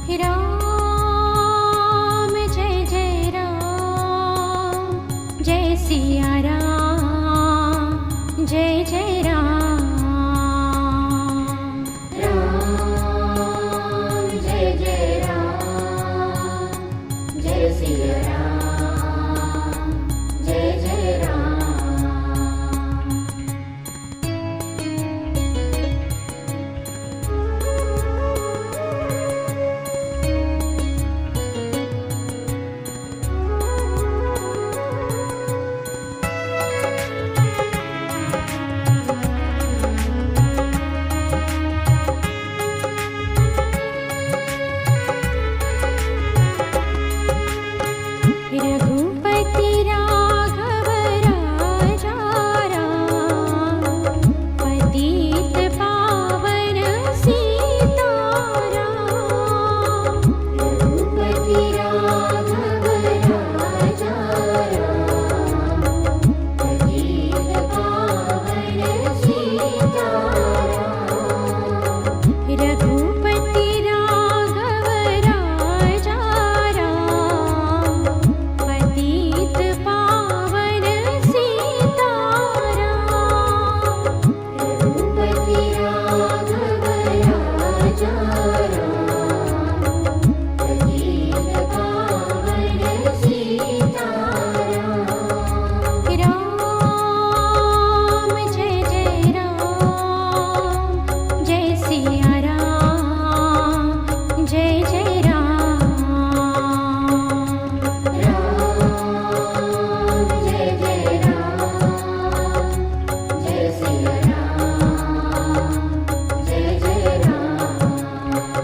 राम जय जय राम, जय सिया राम, जय जय राम। राम जय जय राम, जय सिया राम, जय जय राम। रघुपति राघव राजा राम, पतित पावन सीताराम। रघुपति राघव राजा राम, पतित पावन सीताराम। रघुपति राघव राजा राम, पतित पावन सीताराम। रघुपति राघव राजा राम, पतित पावन सीताराम। राम जय जय राम, जय सिया राम, जय जय राम। राम जय जय राम, जय सिया राम, जय जय Ram.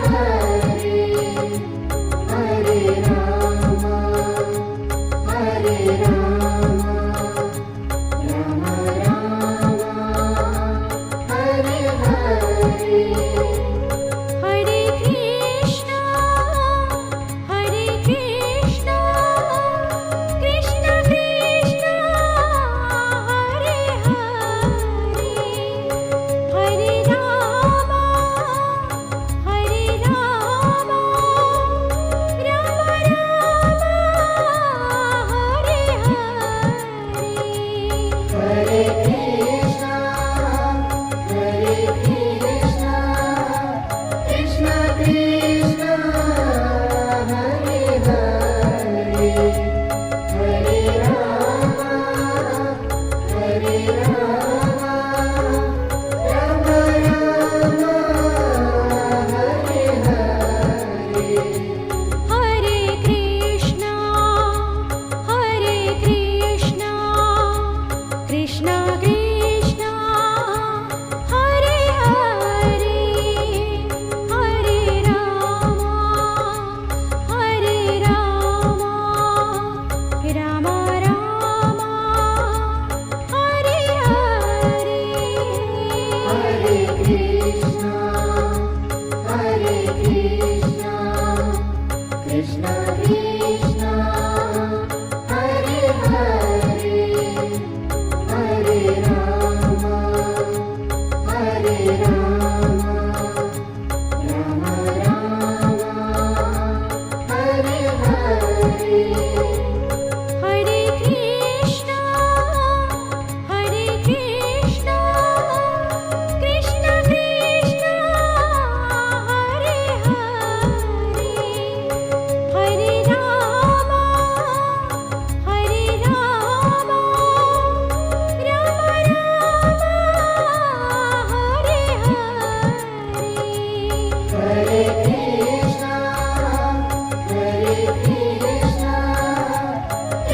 Hare Hare Rama Hare Rama Rama Rama Hare Hare Hare Krishna Krishna Krishna Hare Hare Hare Rama Rama Hare Hare Hare Krishna Krishna Krishna Hare Hare Hare Rama Rama Rama Hare Hare Hare Krishna Krishna Krishna Hare Hare Hare Rama Rama Rama Hare Hare Hare Krishna Krishna Krishna Hare Hare Hare Rama Rama Rama Hare Hare Hare Krishna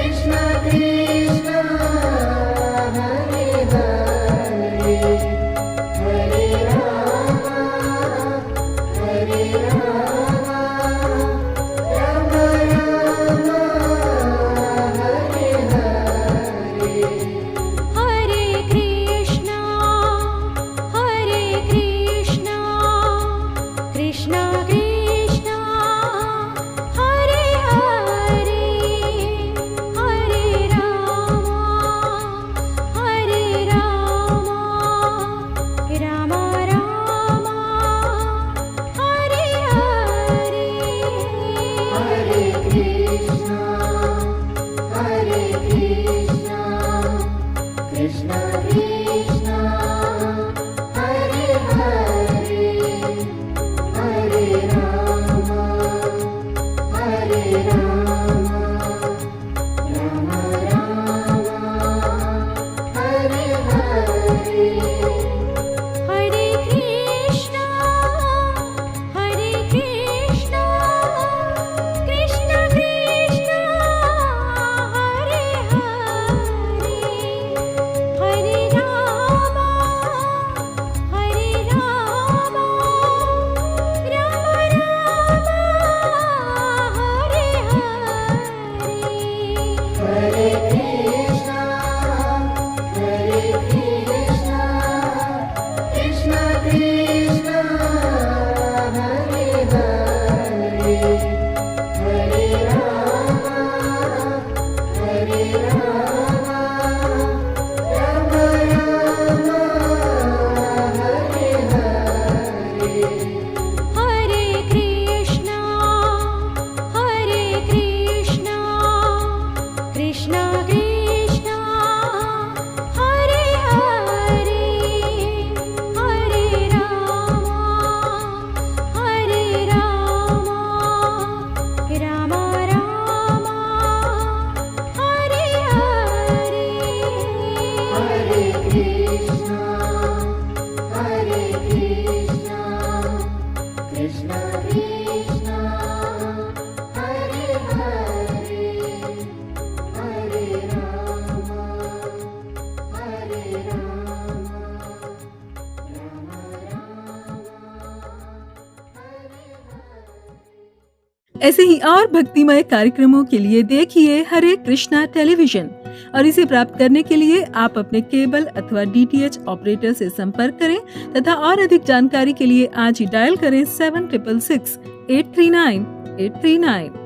Krishna Krishna Hare Hare Hare Rama Rama Hare Hare Hare Krishna Krishna Krishna Hare Hare Hare Rama Rama Rama Hare Hare Hare Krishna Krishna Krishna Hare Hare Hare Rama Rama Rama Hare Hare Hare Krishna Krishna Krishna Hare Hare Hare Rama Rama Rama Hare Hare Hare Krishna Krishna Krishna Hare Hare Hare Rama Rama Hare Hare Hare Krishna Krishna Krishna Hare Hare Hare Rama Rama Rama Hare Hare Hare Krishna Krishna Krishna Hare Hare Hare Rama Rama Rama Hare Hare Hare Krishna Krishna Krishna Hare Hare Hare Rama Rama Rama Hare ऐसे ही और भक्तिमय कार्यक्रमों के लिए देखिए हरे Krishna television और इसे प्राप्त करने के लिए आप अपने केबल अथवा DTH ऑपरेटर से संपर्क करें तथा और अधिक जानकारी के लिए आज ही डायल करें 7666 839 839।